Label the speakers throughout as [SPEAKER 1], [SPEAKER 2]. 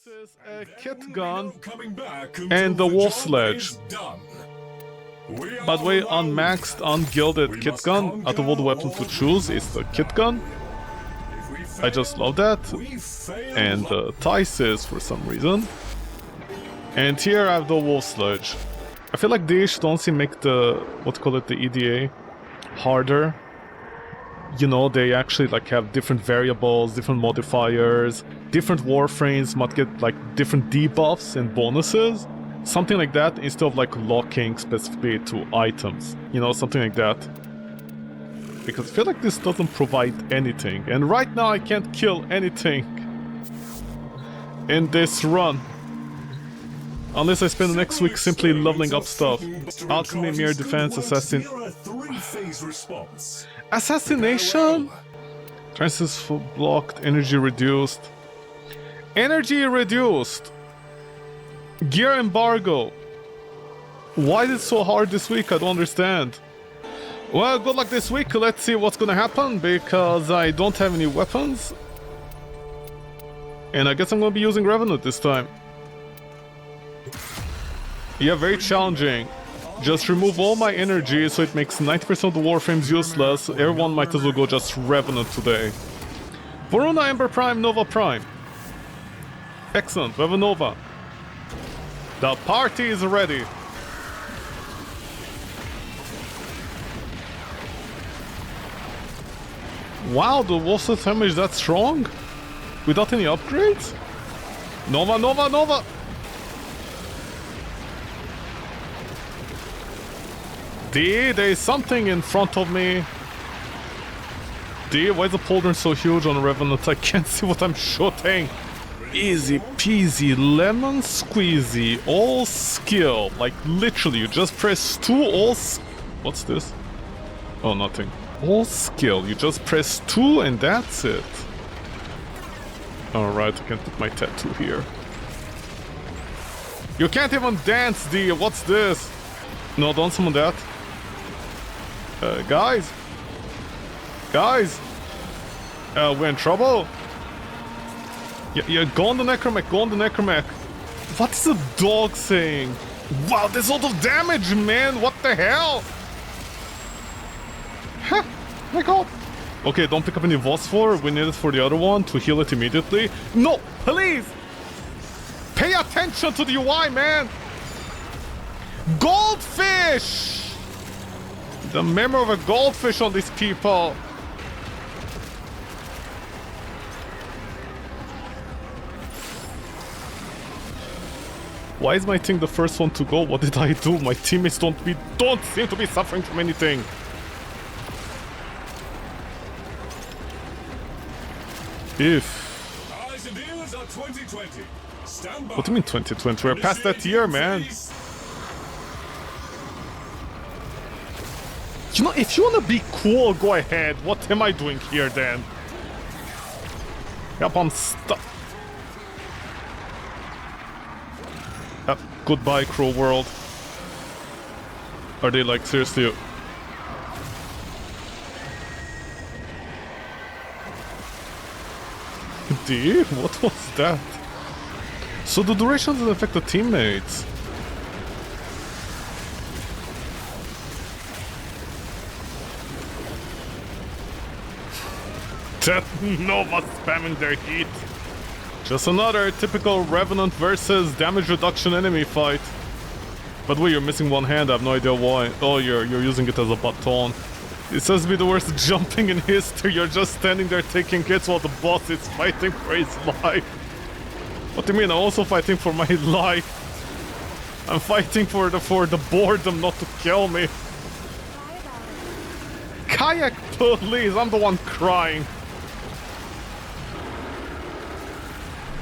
[SPEAKER 1] This is a kit gun and the wolf sledge. By the way, unmaxed, ungilded kit gun. Out of all the weapons to choose, it's the kit gun. I just love that. And the Thesis for some reason. And here I have the wolf sledge. I feel like they should honestly make the, the EDA harder. You know, they actually like have different variables, different modifiers, different warframes might get like different debuffs and bonuses. Something like that instead of like locking specifically to items. You know, something like that. Because I feel like this doesn't provide anything. And right now I can't kill anything in this run. Unless I spend the next week simply leveling up stuff. Alchemy, Mirror Defense, Assassin... Assassination? Transfer blocked, energy reduced. Energy reduced! Gear embargo. Why is it so hard this week? I don't understand. Well, good luck this week. Let's see what's gonna happen, because I don't have any weapons. And I guess I'm gonna be using Revenant this time. Yeah, very challenging. Just remove all my energy so it makes 90% of the Warframes useless. Everyone might as well go just Revenant today. Varuna, Ember Prime, Nova Prime. Excellent, we have a Nova. The party is ready. Wow, the Wolf's damage that strong? Without any upgrades? Nova, Nova, Nova! D, there is something in front of me. D, why is the pauldron so huge on Revenant? I can't see what I'm shooting. Easy peasy, lemon squeezy, all skill. Like literally, you just press 2 all What's this? Oh, nothing. All skill, you just press 2 and that's it. Alright, I can put my tattoo here. You can't even dance, D, what's this? No, don't summon that. Guys? Guys? We're in trouble? Yeah, go on the Necromech, go on the Necromech. What's the dog saying? Wow, there's a lot of damage, man! What the hell? Huh, my god. Okay, don't pick up any Phosphor, we need it for the other one to heal it immediately. No, please! Pay attention to the UI, man! Goldfish! The memory of a goldfish on these people. Why is my thing the first one to go? What did I do? My teammates don't seem to be suffering from anything. What do you mean 2020? We're past that year, man. You know, if you wanna be cool, go ahead. What am I doing here then? Yep, I'm stuck. Goodbye, Crow World. Are they like seriously? D? What was that? So the duration doesn't affect the teammates. That Nova spamming their heat. Just another typical Revenant versus damage reduction enemy fight. By the way, you're missing one hand, I have no idea why. Oh, you're using it as a baton. It says to be the worst jumping in history. You're just standing there taking hits while the boss is fighting for his life. What do you mean? I'm also fighting for my life. I'm fighting for the boredom not to kill me. Kayak, please, I'm the one crying.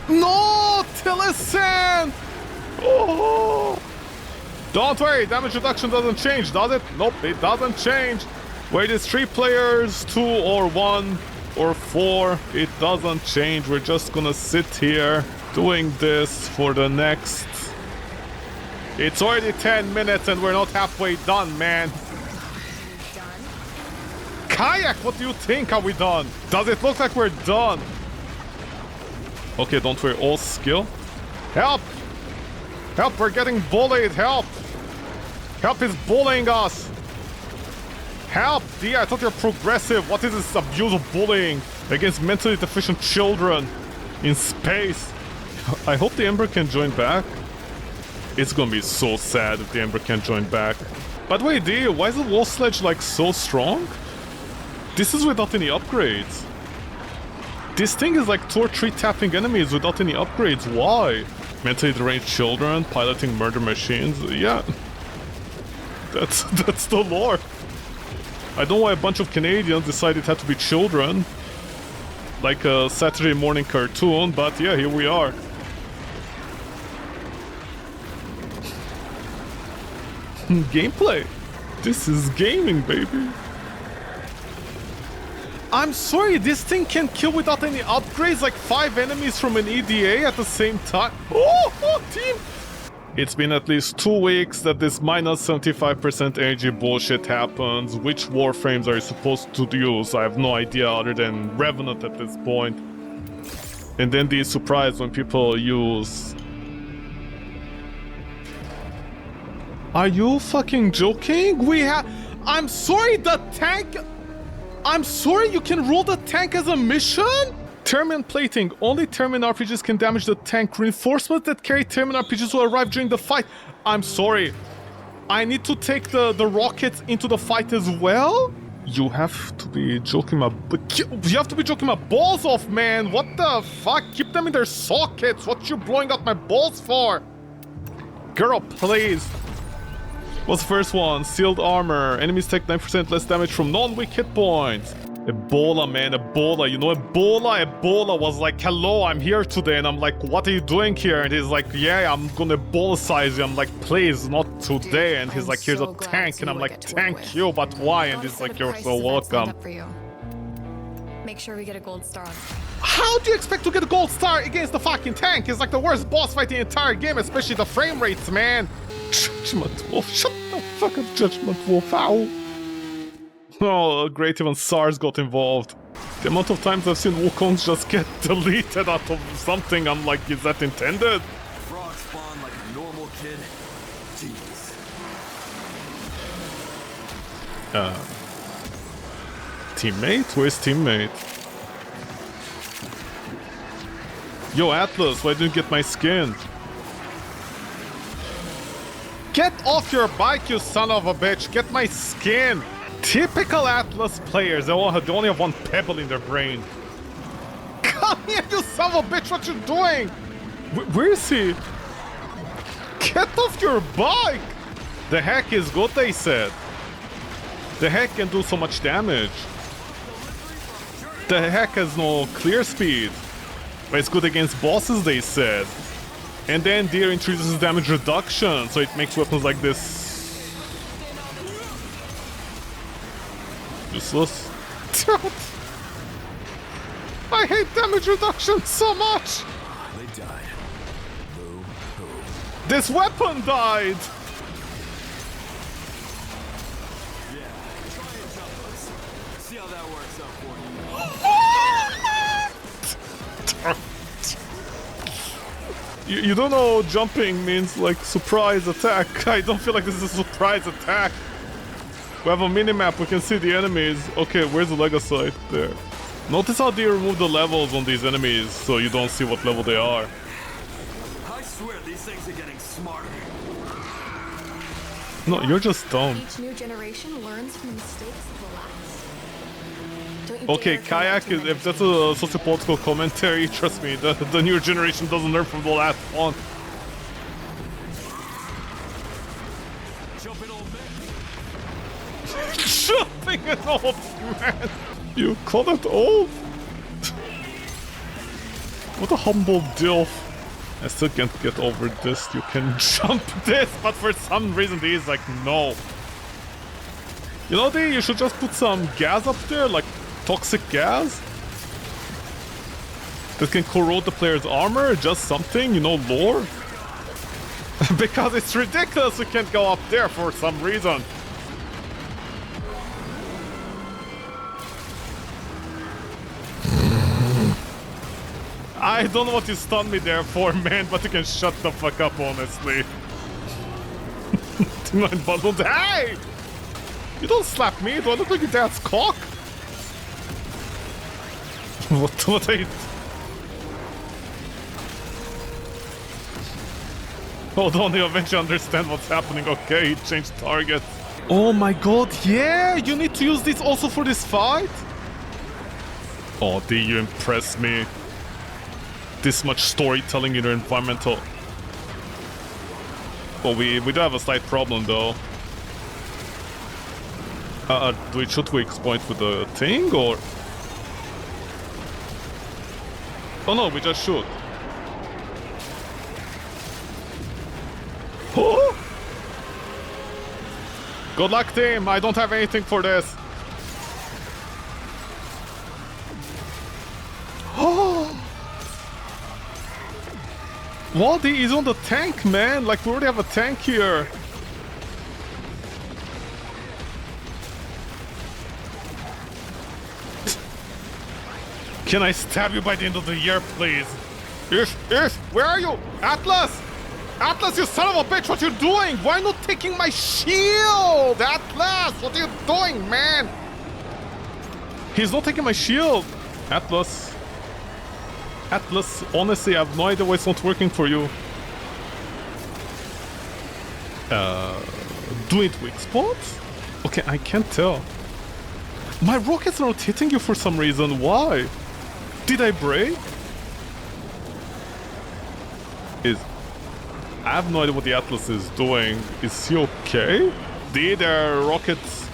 [SPEAKER 1] No! Tillicent! Oh! Don't worry, damage reduction doesn't change, does it? Nope, it doesn't change. Whether it's 3 players, 2 or 1 or 4, it doesn't change. We're just gonna sit here doing this for the next... It's already 10 minutes and we're not halfway done, man. Kayak, what do you think? Are we done? Does it look like we're done? Okay, don't worry, all skill. Help! Help, we're getting bullied, help! Help is bullying us! Help! D, I thought you're progressive. What is this abuse of bullying against mentally deficient children in space? I hope the Ember can join back. It's gonna be so sad if the Ember can't join back. By the way, D, why is the wall sledge like so strong? This is without any upgrades. This thing is like 2 or 3 tapping enemies without any upgrades. Why? Mentally deranged children piloting murder machines. Yeah. That's the lore. I don't know why a bunch of Canadians decided it had to be children. Like a Saturday morning cartoon, but yeah, here we are. Gameplay. This is gaming, baby. I'm sorry, this thing can kill without any upgrades, like 5 enemies from an EDA at the same time. Oh, team! It's been at least 2 weeks that this minus 75% energy bullshit happens. Which Warframes are you supposed to use? I have no idea other than Revenant at this point. And then the surprise when people use... Are you fucking joking? I'm sorry, the tank... I'm sorry, you can roll the tank as a mission? Termin plating. Only Termin RPGs can damage the tank. Reinforcements that carry Termin RPGs will arrive during the fight. I'm sorry. I need to take the rockets into the fight as well? You have to be joking my... You have to be joking my balls off, man. What the fuck? Keep them in their sockets. What you blowing out my balls for? Girl, please. What's the first one? Sealed armor. Enemies take 9% less damage from non-weak hit points. Ebola, man, Ebola. You know Ebola? Ebola was like, hello, I'm here today. And I'm like, what are you doing here? And he's like, yeah, I'm gonna Ebola-size you. I'm like, please, not today. And he's like, here's a tank. And I'm like, thank you, but why? And he's like, you're so welcome.
[SPEAKER 2] Make sure we get a gold star on it.
[SPEAKER 1] How do you expect to get a gold star against the fucking tank? It's like the worst boss fight in the entire game, especially the frame rates, man. Judgment Wolf, shut the fuck up, Judgment Wolf, ow. Oh, great, even SARS got involved. The amount of times I've seen Wukongs just get deleted out of something, I'm like, is that intended?
[SPEAKER 3] Frog spawn like a normal kid. Jeez.
[SPEAKER 1] Teammate? Where's teammate? Yo, Atlas, why didn't you get my skin? Get off your bike, you son of a bitch! Get my skin! Typical Atlas players, they only have 1 pebble in their brain. Come here, you son of a bitch, what you doing? Where is he? Get off your bike! The hack is good, they said. The hack can do so much damage. The hack has no clear speed. But it's good against bosses, they said. And then Deer introduces damage reduction, so it makes weapons like this useless. I hate damage reduction so much!
[SPEAKER 3] They died. Boom, boom.
[SPEAKER 1] This weapon died!
[SPEAKER 3] Yeah, try and jump us. See how that works out for you.
[SPEAKER 1] You don't know jumping means like surprise attack. I don't feel like this is a surprise attack. We have a minimap, we can see the enemies. Okay, where's the Legosite? There. Notice how they remove the levels on these enemies so you don't see what level they are.
[SPEAKER 3] I swear these things are getting smarter.
[SPEAKER 1] No, you're just dumb.
[SPEAKER 2] Each new generation learns from the mistakes of the last. Don't you
[SPEAKER 1] Okay,
[SPEAKER 2] dare
[SPEAKER 1] Kayak, if that's a sociopolitical commentary, trust me, the newer generation doesn't learn from the last one.
[SPEAKER 3] Jump it, old man.
[SPEAKER 1] Jumping an old man! You call it old? What a humble dilf. I still can't get over this. You can jump this, but for some reason he's like, no. You know, you should just put some gas up there, like toxic gas. That can corrode the player's armor, just something, you know, lore. Because it's ridiculous we can't go up there for some reason. I don't know what you stunned me there for, man, but you can shut the fuck up, honestly. Hey! You don't slap me, do I look like your dad's cock? What are you... Hold on, you eventually understand what's happening. Okay, he changed target. Oh my god, yeah! You need to use this also for this fight? Oh, D, you impress me. This much storytelling in your environmental... Oh, we do have a slight problem, though. Should we exploit with the thing, or...? Oh no, we just shoot. Oh! Good luck, team. I don't have anything for this. Oh! Wadi is on the tank, man. Like, we already have a tank here. Can I stab you by the end of the year, please? Ish, where are you? Atlas! Atlas, you son of a bitch, what you doing? Why not taking my shield? Atlas, what are you doing, man? He's not taking my shield. Atlas. Atlas, honestly, I have no idea why it's not working for you. Do it weak spot? Okay, I can't tell. My rockets are not hitting you for some reason. Why? Did I break? I have no idea what the Atlas is doing. Is he okay? Did their rockets...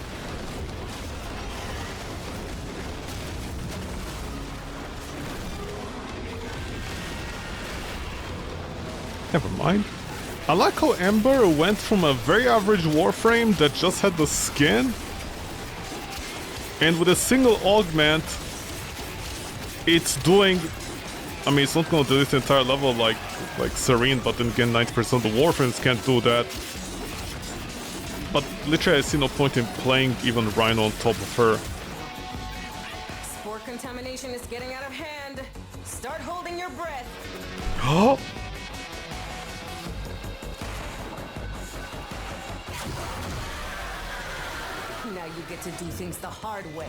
[SPEAKER 1] Never mind. I like how Ember went from a very average Warframe that just had the skin, and with a single augment, it's doing... I mean, it's not gonna do this entire level like Serene, but then again, 90% of the Warframes can't do that. But literally, I see no point in playing even Rhino on top of her.
[SPEAKER 4] Spore contamination is getting out of hand. Start holding your breath.
[SPEAKER 1] Oh!
[SPEAKER 4] Now you get to do things the hard way.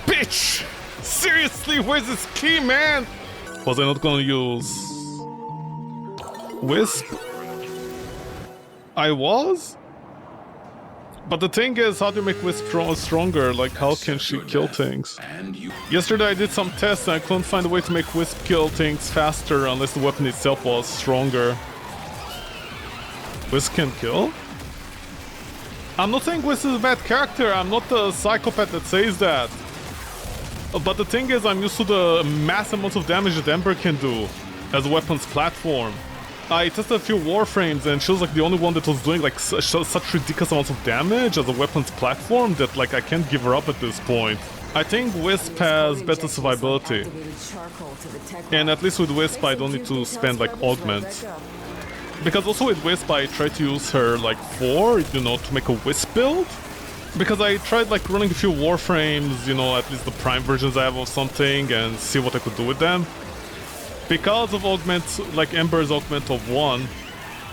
[SPEAKER 1] Bitch! Seriously, where's this key, man? Was I not gonna use... Wisp? I was? But the thing is, how do you make Wisp stronger? Like, how can she kill things? Yesterday I did some tests and I couldn't find a way to make Wisp kill things faster unless the weapon itself was stronger. Wisp can kill? I'm not saying Wisp is a bad character, I'm not the psychopath that says that. But the thing is, I'm used to the mass amounts of damage that Ember can do as a weapons platform. I tested a few Warframes and she was like the only one that was doing like such ridiculous amounts of damage as a weapons platform that like I can't give her up at this point. I think Wisp has better survivability. And at least with Wisp I don't need to spend like augment. Because also with Wisp I tried to use her like to make a Wisp build. Because I tried like running a few Warframes, at least the Prime versions I have of something, and see what I could do with them. Because of augments, like Ember's augment of 1,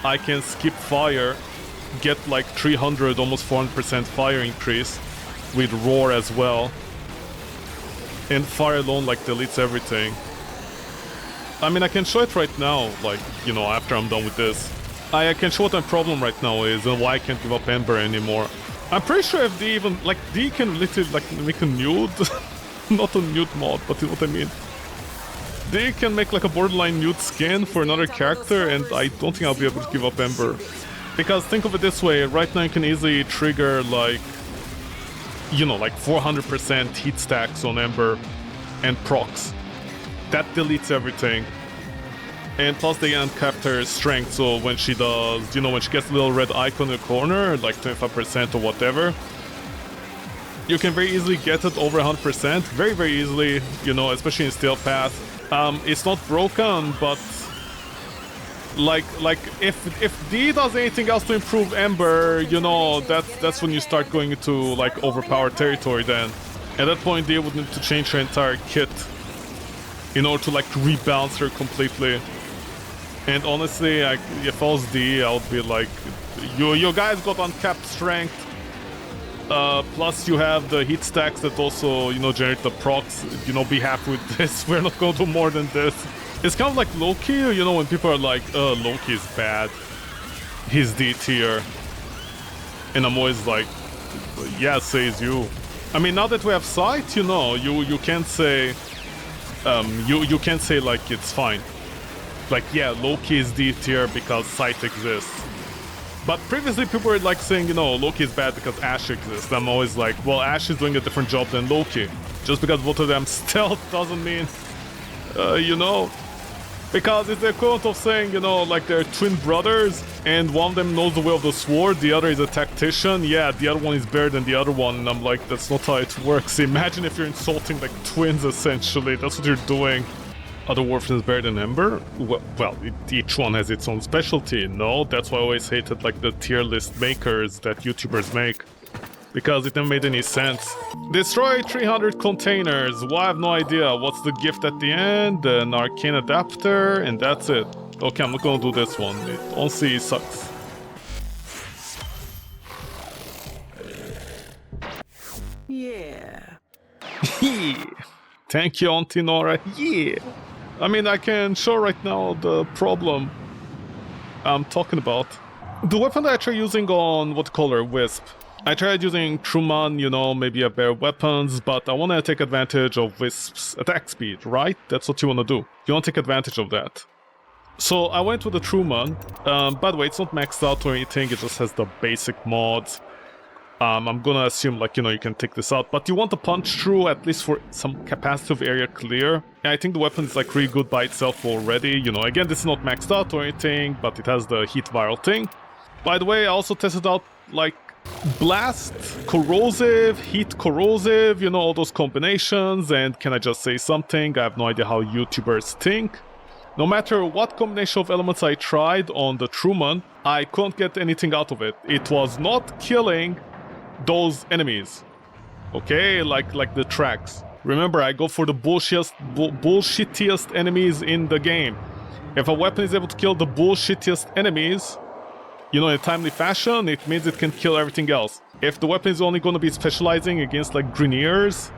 [SPEAKER 1] I can skip fire, get like 300, almost 400% fire increase, with Roar as well. And fire alone like deletes everything. I mean, I can show it right now, like, after I'm done with this. I can show what my problem right now is and why I can't give up Ember anymore. I'm pretty sure if D even, like, D can literally, like, make a nude. Not a nude mod, but you know what I mean. D can make, like, a borderline nude skin for another character, and I don't think I'll be able to give up Ember. Because think of it this way, right now you can easily trigger, like, like 400% heat stacks on Ember and procs. That deletes everything. And plus they uncapped her strength, so when she does, when she gets a little red icon in the corner, like 25% or whatever, you can very easily get it over 100%, very, very easily, especially in Steel Path. It's not broken, but Like if D does anything else to improve Ember, you know, that's when you start going into like overpowered territory. Then at that point D would need to change her entire kit in order to like rebalance her completely. And honestly, if I was D, I would be like, you guys got uncapped strength. Plus you have the heat stacks that also, you know, generate the procs. You know, be happy with this. We're not gonna do more than this. It's kind of like Loki, you know, when people are like, Loki is bad. He's D tier. And I'm always like, yeah, says you. I mean, now that we have Sight, you know, you can't say, you can't say like it's fine. Like, yeah, Loki is D tier because Sight exists. But previously people were like saying, you know, Loki is bad because Ashe exists. I'm always like, well, Ashe is doing a different job than Loki. Just because both of them stealth doesn't mean, you know. Because it's the equivalent of saying, you know, like they're twin brothers and one of them knows the way of the sword, the other is a tactician. Yeah, the other one is better than the other one. And I'm like, that's not how it works. Imagine if you're insulting like twins, essentially. That's what you're doing. Other Warframe is better than Ember? Well, each one has its own specialty, no? That's why I always hated like the tier list makers that YouTubers make. Because it never made any sense. Destroy 300 containers. Well, I have no idea. What's the gift at the end? An arcane adapter, and that's it. Okay, I'm not gonna do this one. It honestly sucks.
[SPEAKER 5] Yeah.
[SPEAKER 1] Thank you, Auntie Nora. Yeah. I mean, I can show right now the problem I'm talking about. The weapon that I tried using on, what call her, Wisp. I tried using Truman, you know, maybe a better weapons, but I want to take advantage of Wisp's attack speed, right? That's what you want to do. You want to take advantage of that. So I went with the Truman. By the way, it's not maxed out or anything, it just has the basic mods. I'm gonna assume, like, you know, you can take this out, but you want to punch through at least for some capacitive area clear. And I think the weapon is like really good by itself already. You know, again, this is not maxed out or anything, but it has the heat viral thing. By the way, I also tested out like blast, corrosive, heat corrosive, you know, all those combinations. And can I just say something? I have no idea how YouTubers think. No matter what combination of elements I tried on the Truman, I couldn't get anything out of it. It was not killing those enemies. Okay, like the tracks. Remember, I go for the bullshittiest enemies in the game. If a weapon is able to kill the bullshittiest enemies, you know, in a timely fashion, it means it can kill everything else. If the weapon is only going to be specializing against like Grineers,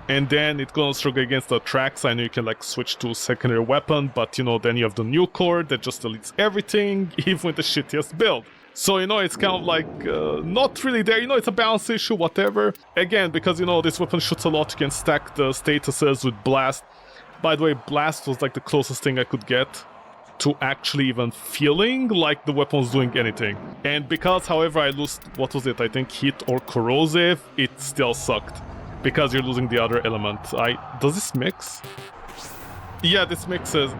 [SPEAKER 1] and then it's gonna struggle against the tracks, I know you can like switch to a secondary weapon, but you know, then you have the new core that just deletes everything, even with the shittiest build. So, you know, it's kind of like, not really there, you know, it's a balance issue, whatever. Again, because, you know, this weapon shoots a lot, you can stack the statuses with Blast. By the way, Blast was like the closest thing I could get to actually even feeling like the weapon was doing anything. And because, however, I lost, what was it, I think Heat or Corrosive, it still sucked. Because you're losing the other element. Does this mix? Yeah, this mixes.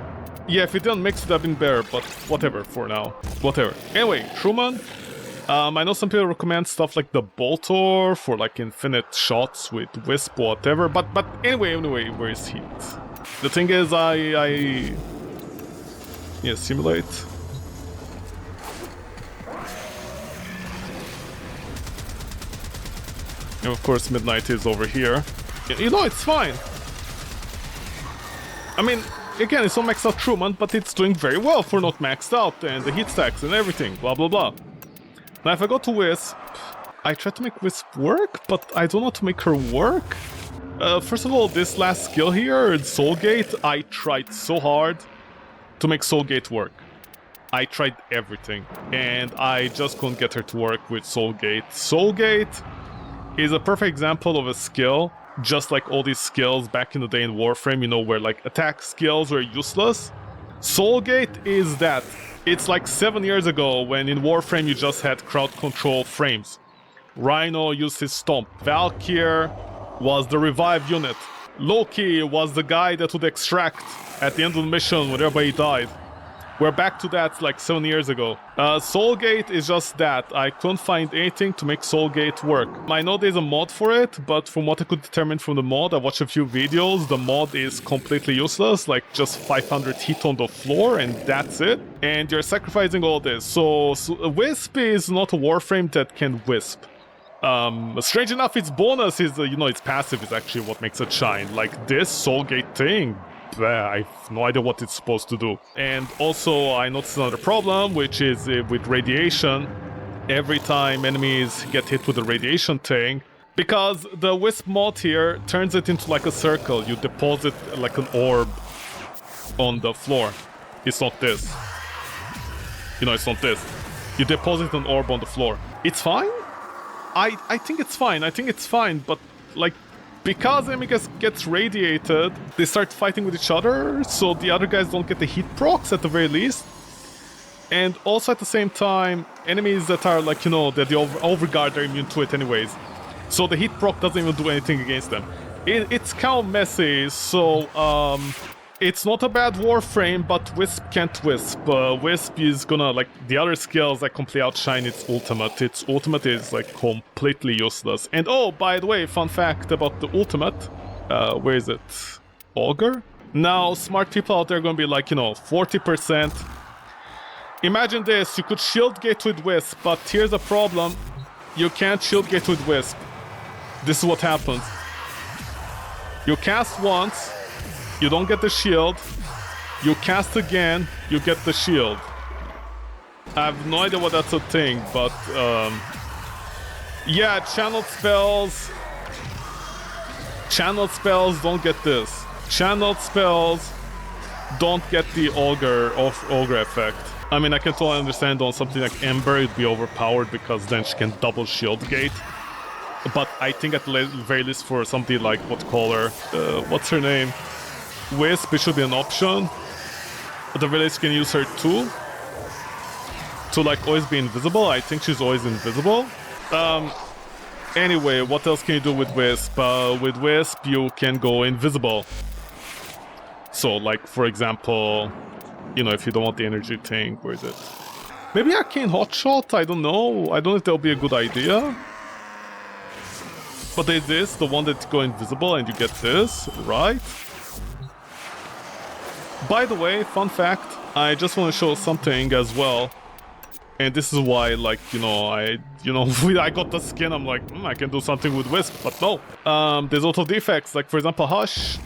[SPEAKER 1] Yeah, if it didn't mix, it would have been better, but whatever for now. Whatever. Anyway, Truman. I know some people recommend stuff like the Boltor for like infinite shots with Wisp or whatever, but anyway, where is Heat? The thing is, yeah, simulate. And of course, Midnight is over here. You know, it's fine. I mean, again, it's not maxed out Truman, but it's doing very well for not maxed out, and the heat stacks and everything, blah blah blah. Now, if I go to Wisp, I try to make Wisp work, but I don't know how to make her work. First of all, this last skill here, Soulgate, I tried so hard to make Soulgate work. I tried everything, and I just couldn't get her to work with Soulgate. Soulgate is a perfect example of a skill, just like all these skills back in the day in Warframe, you know, where like attack skills were useless. Soulgate is that. It's like 7 years ago when in Warframe you just had crowd control frames. Rhino used his stomp. Valkyr was the revive unit. Loki was the guy that would extract at the end of the mission when everybody died. We're back to that like 7 years ago. Soulgate is just that. I couldn't find anything to make Soulgate work. I know there's a mod for it, but from what I could determine from the mod, I watched a few videos, the mod is completely useless, like just 500 hit on the floor and that's it. And you're sacrificing all this. So Wisp is not a Warframe that can Wisp. Strange enough, its bonus is, its passive is actually what makes it shine. Like this Soulgate thing, I have no idea what it's supposed to do. And also, I noticed another problem, which is with radiation. Every time enemies get hit with the radiation thing, because the Wisp mod here turns it into like a circle. You deposit like an orb on the floor. It's not this. It's not this. You deposit an orb on the floor. It's fine? I think it's fine. I think it's fine, but like, because enemy gets radiated, they start fighting with each other, so the other guys don't get the heat procs at the very least. And also at the same time, enemies that are like, that the overguard are immune to it anyways. So the heat proc doesn't even do anything against them. It's kind of messy, so it's not a bad Warframe, but Wisp can't Wisp. Wisp is gonna, like, the other skills that completely outshine its ultimate. Its ultimate is, like, completely useless. And oh, by the way, fun fact about the ultimate. Where is it? Augur? Now, smart people out there are gonna be like, 40%. Imagine this, you could shield gate with Wisp, but here's a problem. You can't shield gate with Wisp. This is what happens. You cast once, you don't get the shield. You cast again, you get the shield. I have no idea what that's a thing, but yeah, channeled spells don't get this. Channeled spells don't get the Augur effect. I mean, I can totally understand on something like Ember it'd be overpowered because then she can double shield gate. But I think at the very least for something like, what's her name? Wisp, it should be an option. At the very least you can use her too. To like always be invisible. I think she's always invisible. Anyway, what else can you do with Wisp? With Wisp you can go invisible. So like for example, if you don't want the energy thing, where is it? Maybe Arcane Hotshot? I don't know. I don't know if that'll be a good idea. But there's this, the one that go invisible and you get this, right? By the way, fun fact, I just want to show something as well. And this is why, like, I got the skin, I'm like, I can do something with Wisp, but no. There's auto defects, like for example, Hush,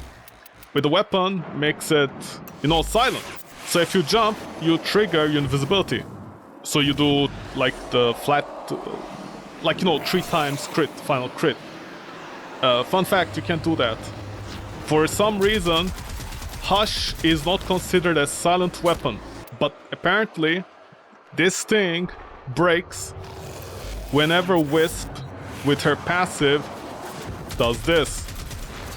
[SPEAKER 1] with the weapon, makes it, silent. So if you jump, you trigger your invisibility. So you do, like, the flat, 3 times crit, final crit. Fun fact, you can't do that. For some reason, Hush is not considered a silent weapon, but apparently this thing breaks whenever Wisp, with her passive, does this.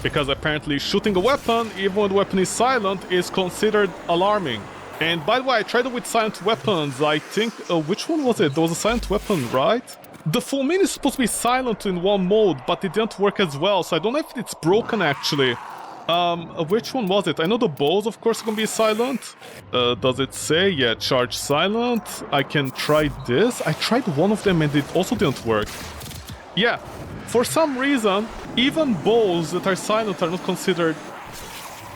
[SPEAKER 1] Because apparently shooting a weapon, even when the weapon is silent, is considered alarming. And by the way, I tried it with silent weapons. I think, which one was it? There was a silent weapon, right? The full mean is supposed to be silent in one mode, but it didn't work as well, so I don't know if it's broken actually. Which one was it? I know the bows, of course, are gonna be silent. Does it say? Yeah, charge silent. I can try this. I tried one of them and it also didn't work. Yeah, for some reason, even bows that are silent are not considered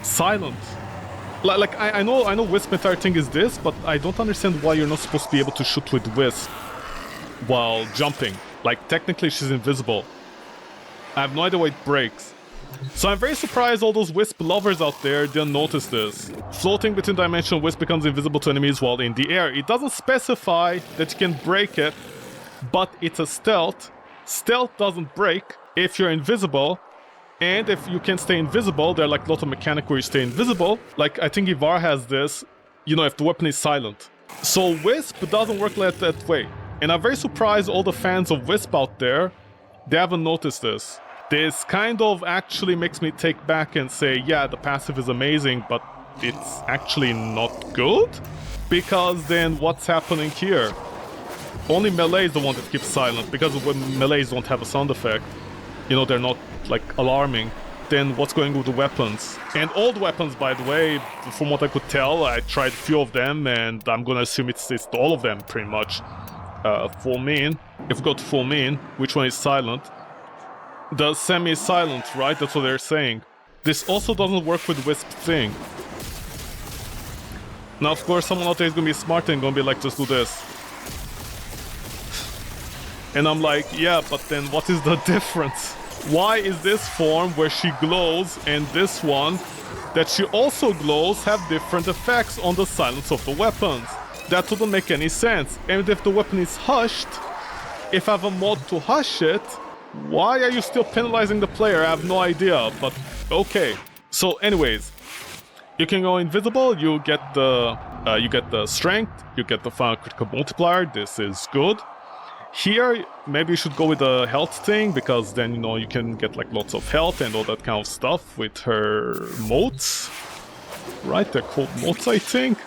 [SPEAKER 1] silent. Like, I know Wisp entire thing is this, but I don't understand why you're not supposed to be able to shoot with Wisp while jumping. Like, technically she's invisible. I have no idea why it breaks. So I'm very surprised all those Wisp lovers out there didn't notice this. Floating between dimensions, Wisp becomes invisible to enemies while in the air. It doesn't specify that you can break it, but it's a stealth. Stealth doesn't break if you're invisible, and if you can stay invisible, there are like a lot of mechanics where you stay invisible. Like, I think Ivar has this, if the weapon is silent. So Wisp doesn't work like that way. And I'm very surprised all the fans of Wisp out there, they haven't noticed this. This kind of actually makes me take back and say, yeah, the passive is amazing, but it's actually not good? Because then what's happening here? Only melee is the one that keeps silent, because when melees don't have a sound effect, they're not, like, alarming. then what's going with the weapons? And old weapons, by the way, from what I could tell, I tried a few of them, and I'm gonna assume it's all of them, pretty much. Full mean. If we go to full mean, which one is silent? The semi is silent, right? That's what they're saying. This also doesn't work with Wisp thing. Now, of course, someone out there is gonna be smart and gonna be like, just do this. And I'm like, yeah, but then what is the difference? Why is this form where she glows and this one that she also glows have different effects on the silence of the weapons? That wouldn't make any sense. And if the weapon is hushed, if I have a mod to hush it, why are you still penalizing the player? I have no idea, but okay. So anyways, you can go invisible, you get the strength, you get the final critical multiplier. This is good. Here, maybe you should go with the health thing, because then, you know, you can get like lots of health and all that kind of stuff with her motes. Right, they're called motes, I think.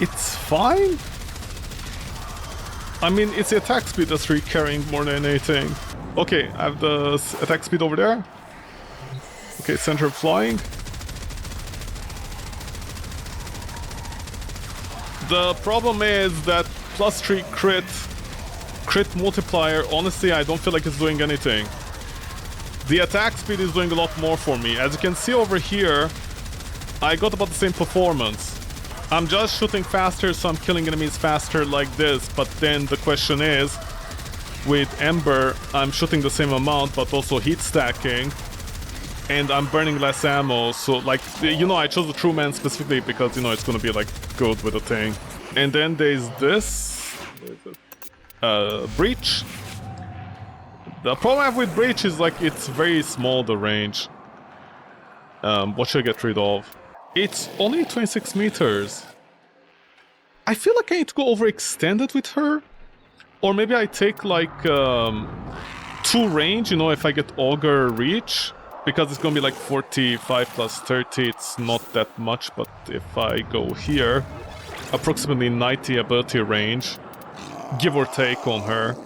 [SPEAKER 1] It's fine. I mean, it's the attack speed that's really carrying more than anything. Okay, I have the attack speed over there. Okay, center of flying. The problem is that +3 crit multiplier, honestly, I don't feel like it's doing anything. The attack speed is doing a lot more for me. As you can see over here, I got about the same performance. I'm just shooting faster, so I'm killing enemies faster like this, but then the question is, with Ember, I'm shooting the same amount, but also heat stacking, and I'm burning less ammo, so like, you know, I chose the True Man specifically because, you know, it's gonna be like good with the thing. And then there's this, Breach. The problem I have with Breach is like, it's very small, the range. What should I get rid of? It's only 26 meters. I feel like I need to go overextended with her. Or maybe I take like 2 range, you know, if I get Augur Reach. Because it's gonna be like 45 plus 30, it's not that much. But if I go here, approximately 90 ability range, give or take on her.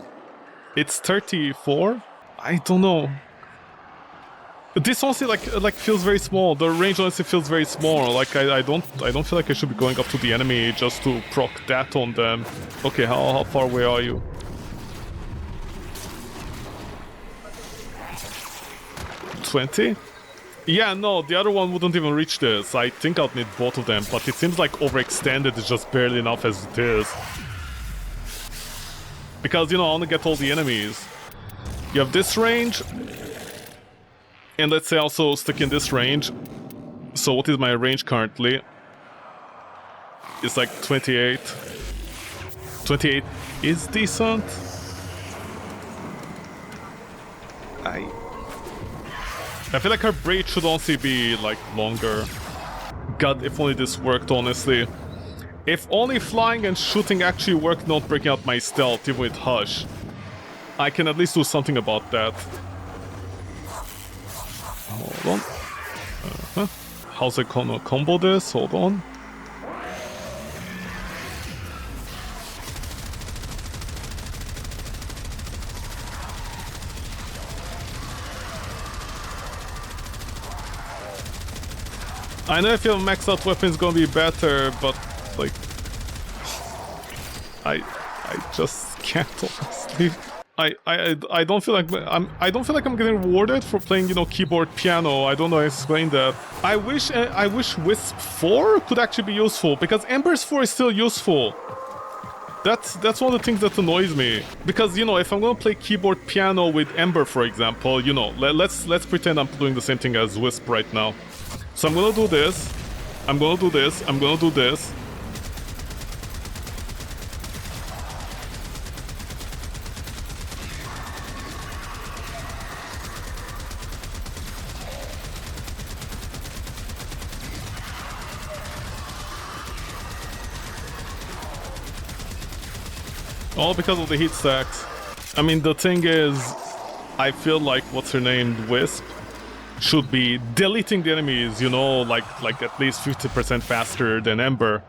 [SPEAKER 1] It's 34? I don't know. This honestly like feels very small. The range honestly feels very small. Like I don't feel like I should be going up to the enemy just to proc that on them. Okay, how far away are you? $20? Yeah, no, the other one wouldn't even reach this. I think I'll need both of them, but it seems like overextended is just barely enough as it is. Because, you know, I want to get all the enemies. You have this range. And let's say also stick in this range. So what is my range currently? It's like 28. 28 is decent. I feel like her braid should also be like longer. God, if only this worked, honestly. If only flying and shooting actually worked, not breaking out my stealth, even with Hush. I can at least do something about that. Hold on. How's I gonna combo this? Hold on. I know if you have a maxed out weapon, it's gonna be better, but like, I just can't honestly. I don't feel like I don't feel like I'm getting rewarded for playing, you know, keyboard piano. I don't know how to explain that. I wish Wisp 4 could actually be useful, because Embers 4 is still useful. That's one of the things that annoys me, because, you know, if I'm gonna play keyboard piano with Ember, for example, you know, let's pretend I'm doing the same thing as Wisp right now. So I'm gonna do this. I'm gonna do this. I'm gonna do this. All because of the heat stacks. I mean, the thing is, I feel like, what's her name, Wisp? should be deleting the enemies, you know, like at least 50% faster than Ember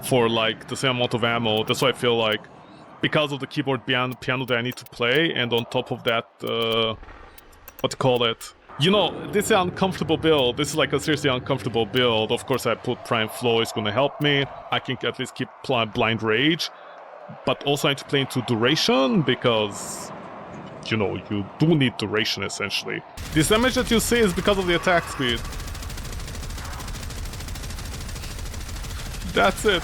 [SPEAKER 1] for like the same amount of ammo. That's why I feel like, because of the keyboard piano that I need to play, and on top of that, what to call it? You know, this is an uncomfortable build. This is like a seriously uncomfortable build. Of course, I put Prime Flow, it's gonna help me. I can at least keep Blind Rage. But also I need to play into duration, because, you know, you do need duration, essentially. This damage that you see is because of the attack speed. That's it.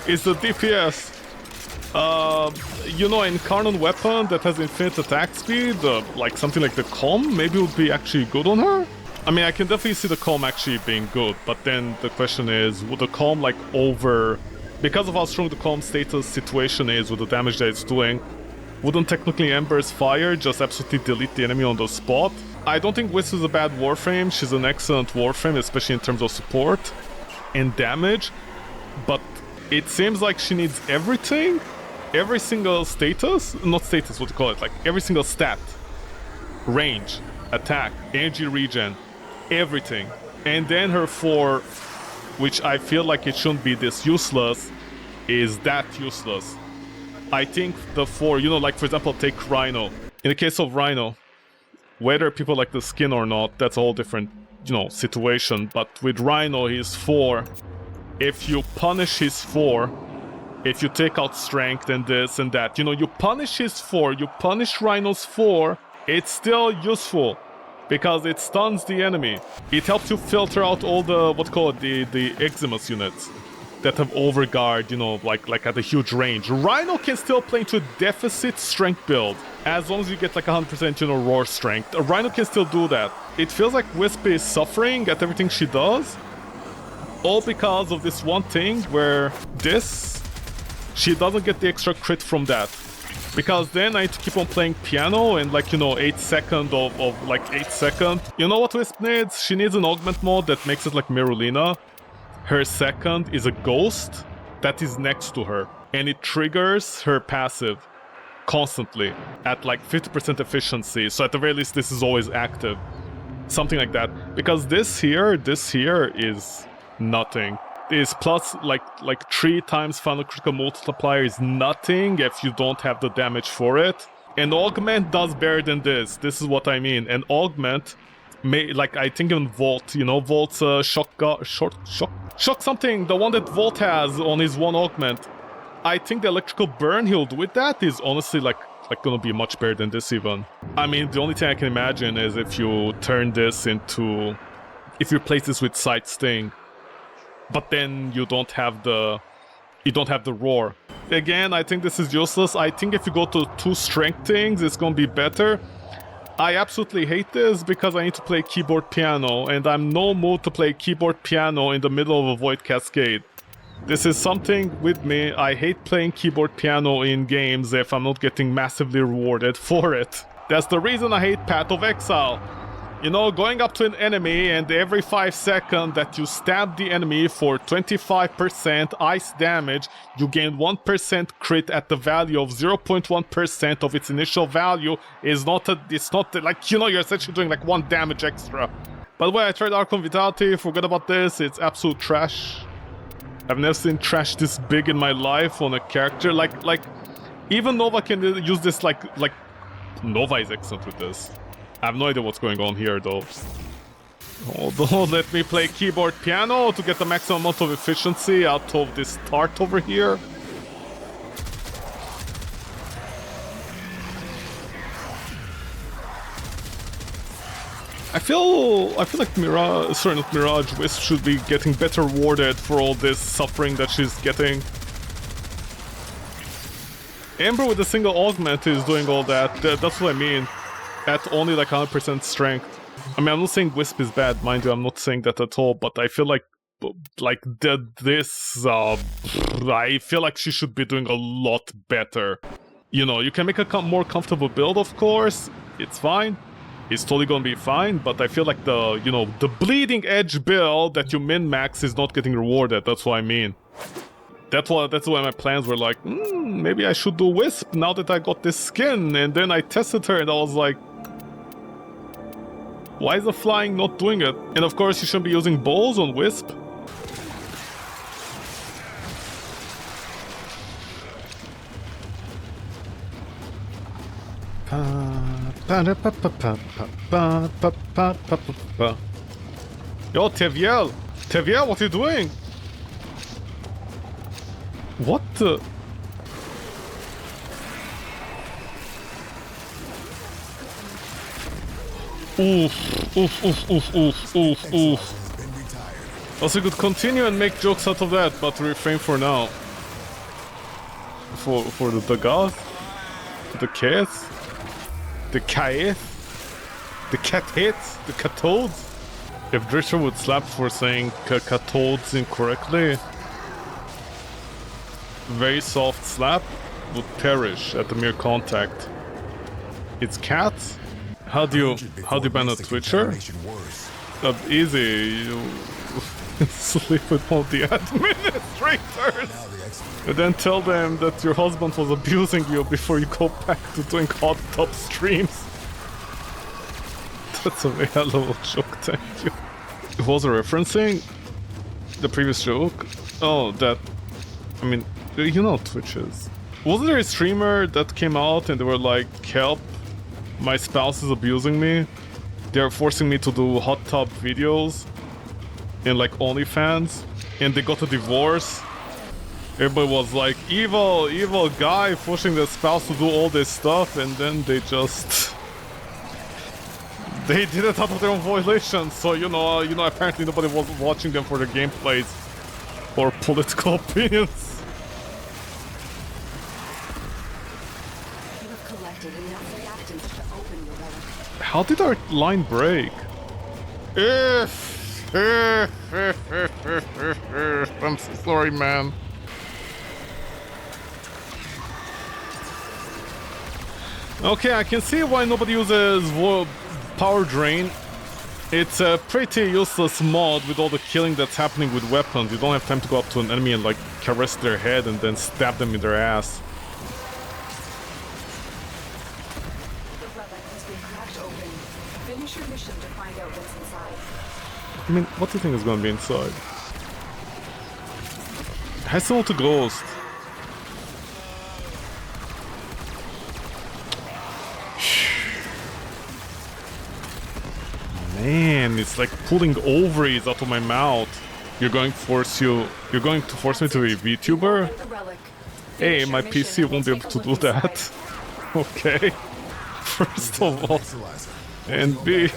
[SPEAKER 1] It's the DPS. You know, an Incarnate weapon that has infinite attack speed, like something like the Calm, maybe would be actually good on her? I mean, I can definitely see the Calm actually being good, but then the question is, would the Calm like because of how strong the Calm status situation is with the damage that it's doing, wouldn't technically Ember's Fire just absolutely delete the enemy on the spot? I don't think Wisp is a bad Warframe, she's an excellent Warframe, especially in terms of support and damage, but it seems like she needs everything. Every single status, not status, what do you call it, like every single stat, range, attack, energy regen, everything. And then her 4, which I feel like it shouldn't be this useless, is that useless. I think the 4, you know, like for example, take Rhino. In the case of Rhino, whether people like the skin or not, that's a whole different, you know, situation. But with Rhino, he's 4. If you punish his 4, if you take out strength and this and that, you know, you punish his 4, you punish Rhino's 4, it's still useful because it stuns the enemy. It helps you filter out all the, the Eximus units that have overguard, you know, like at a huge range. Rhino can still play into a deficit strength build as long as you get like 100%, you know, roar strength. A Rhino can still do that. It feels like Wisp is suffering at everything she does, all because of this one thing where she doesn't get the extra crit from that. Because then I need to keep on playing piano and like, you know, 8 seconds of like 8 seconds. You know what Wisp needs? She needs an augment mode that makes it like Mirulina. Her second is a ghost that is next to her. And it triggers her passive constantly at like 50% efficiency. So at the very least this is always active. Something like that. Because this here is nothing. Is plus like 3 times final critical multiplier is nothing if you don't have the damage for it. And augment does better than this. This is what I mean. And augment may, like, I think even Volt, you know, Volt's shock something, the one that Volt has on his one augment. I think the electrical burn he'll do with that is honestly like gonna be much better than this even. I mean, the only thing I can imagine is if you turn this into, if you replace this with Sight Sting. But then you don't have the roar. Again, I think this is useless. I think if you go to 2 strength things, it's gonna be better. I absolutely hate this because I need to play keyboard piano, and I'm no mood to play keyboard piano in the middle of a Void Cascade. This is something with me. I hate playing keyboard piano in games if I'm not getting massively rewarded for it. That's the reason I hate Path of Exile. You know, going up to an enemy and every 5 seconds that you stab the enemy for 25% ice damage, you gain 1% crit at the value of 0.1% of its initial value. It's not like, you know, you're essentially doing like 1 damage extra. By the way, I tried Archon Vitality, forget about this, it's absolute trash. I've never seen trash this big in my life on a character. Like even Nova can use this like Nova is excellent with this. I have no idea what's going on here though. Although, let me play keyboard piano to get the maximum amount of efficiency out of this tart over here. I feel like Wisp should be getting better rewarded for all this suffering that she's getting. Ember with a single augment is doing all that. That's what I mean. At only like 100% strength. I mean, I'm not saying Wisp is bad, mind you, I'm not saying that at all, but I feel like I feel like she should be doing a lot better. You know, you can make a more comfortable build, of course, it's fine. It's totally gonna be fine, but I feel like the, you know, the bleeding edge build that you min-max is not getting rewarded, that's what I mean. That's why my plans were like, maybe I should do Wisp now that I got this skin, and then I tested her and I was like, Why is the flying not doing it? And of course you shouldn't be using bows on Wisp. Yo, Teviel! Teviel, what are you doing? What the... Oof, oof, oof, oof, oof, oof, oof. Also, you could continue and make jokes out of that, but refrain for now. For the Dagoth? The Keth? The Kaeth? The Cathets? The Cathodes? If Drisher would slap for saying Cathodes incorrectly, very soft slap would perish at the mere contact. It's cats? How do you ban a Twitcher? Easy. You sleep with one of the administrators and then tell them that your husband was abusing you before you go back to doing hot tub streams. That's a very hell of a joke, thank you. Was it referencing the previous joke? Oh, that... I mean, you know Twitch is. Wasn't there a streamer that came out and they were like, help, my spouse is abusing me. They're forcing me to do hot tub videos in like OnlyFans. And they got a divorce. Everybody was like, evil, evil guy pushing their spouse to do all this stuff. And then they just... They did it out of their own violation. So, you know, apparently nobody was watching them for their gameplays or political opinions. How did our line break? I'm so sorry, man. Okay, I can see why nobody uses Power Drain. It's a pretty useless mod with all the killing that's happening with weapons. You don't have time to go up to an enemy and like caress their head and then stab them in their ass. I mean, what do you think is gonna be inside? Has to ghost. Man, it's like pulling ovaries out of my mouth. You're going to force me to be a VTuber? A, my PC won't be able to do that. Okay. First of all. And B,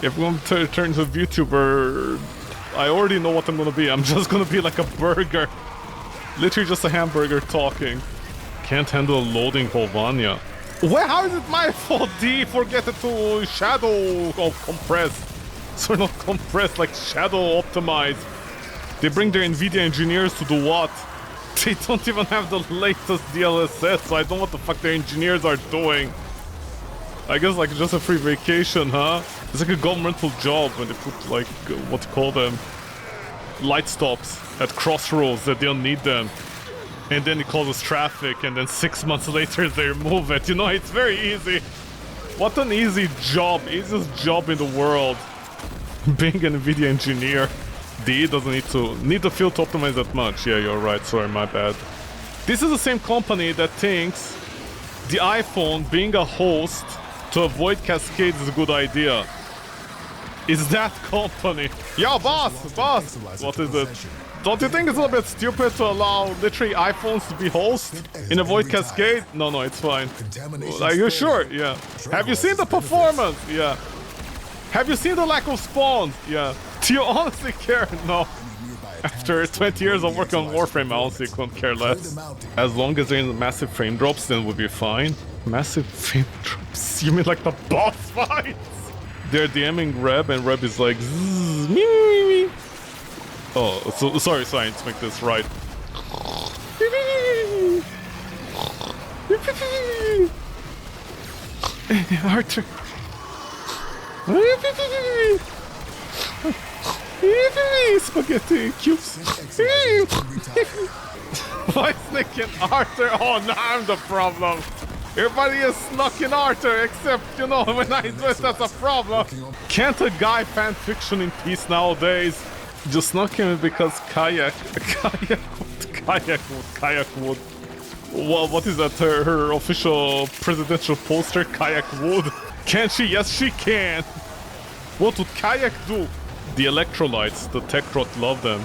[SPEAKER 1] if I'm going to turn into a VTuber, I already know what I'm going to be. I'm just going to be like a burger. Literally just a hamburger talking. Can't handle loading Volvania. Well, how is it my fault, D? Forget it to shadow compress. So not compress, like shadow optimize. They bring their NVIDIA engineers to do what? They don't even have the latest DLSS, so I don't know what the fuck their engineers are doing. I guess like just a free vacation, huh? It's like a governmental job when they put like, what do you call them? Light stops at crossroads that they don't need them. And then it causes traffic, and then 6 months later they remove it. You know, it's very easy. What an easy job. Easiest job in the world. Being an NVIDIA engineer. D doesn't need the field to optimize that much. Yeah, you're right. Sorry, my bad. This is the same company that thinks the iPhone being a host to avoid cascades is a good idea. It's that company. Yo, boss! What is it? Don't you think it's a little bit stupid to allow literally iPhones to be host in avoid cascade? No, it's fine. Are you sure? Yeah. Have you seen the performance? Yeah. Have you seen the lack of spawns? Yeah. Do you honestly care? No. After 20 years of work on Warframe, I honestly couldn't care less. As long as there are massive frame drops, then we'll be fine. Massive frame drops? You mean like the boss fights? They're DMing Reb, and Reb is like, zzz, me. Oh, so, sorry, I need to make this right. Arthur. Spaghetti cubes. Why Snake and Arthur? Oh, now I'm the problem. Everybody is snuck in Arthur, except, you know, when I do it, that's a problem. Can't a guy fan fiction in peace nowadays? Just snuck him because kayak wood. Well, what is that? Her official presidential poster, kayak wood. Can she? Yes, she can. What would kayak do? The electrolytes, the tech rot love them.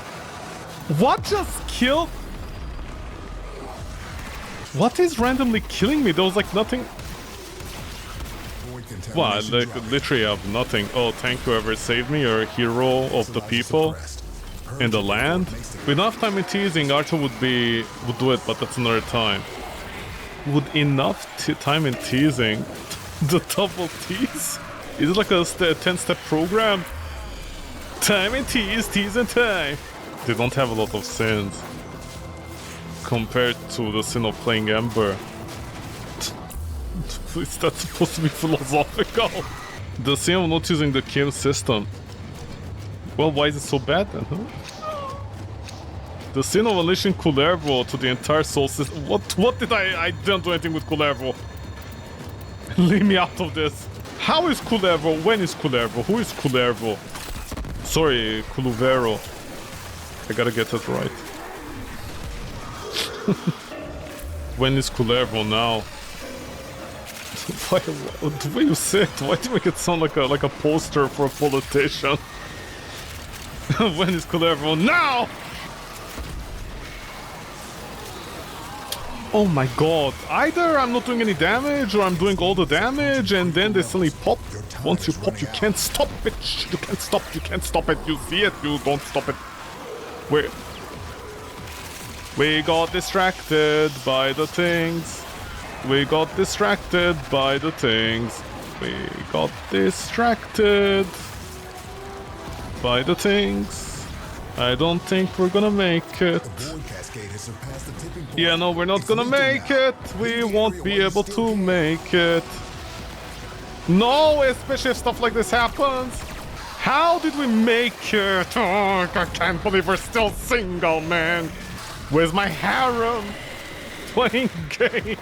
[SPEAKER 1] What just killed? What is randomly killing me? There was like nothing. Well, like literally have nothing. Oh, thank you, whoever saved me. You're a hero of the people and the land. With enough time in teasing, Arthur would do it, but that's another time. Would enough time in teasing, the double tease? Is it like a 10-step program? Time and tease and time. They don't have a lot of sins compared to the sin of playing Ember. Is that supposed to be philosophical? The sin of not using the Kim system. Well, why is it so bad then, huh? The sin of unleashing Kullervo to the entire soul system. What did I didn't do anything with Kullervo. Leave me out of this. How is Kullervo? When is Kullervo? Who is Kullervo? Sorry, Kuluvero. I gotta get it right. When is Kullervo now? Why, the way you say it, why do you make it sound like a poster for a politician? When is Kullervo now? Oh my god, either I'm not doing any damage or I'm doing all the damage and then they suddenly pop. Once you pop, you can't stop it. You can't stop it. You see it, you don't stop it. We got distracted by the things. We got distracted by the things. We got distracted by the things. I don't think we're gonna make it. Yeah, no, we're not gonna make it. We won't be able to make it. No, especially if stuff like this happens. How did we make it? Oh, I can't believe we're still single, man. Where's my harem? Playing games.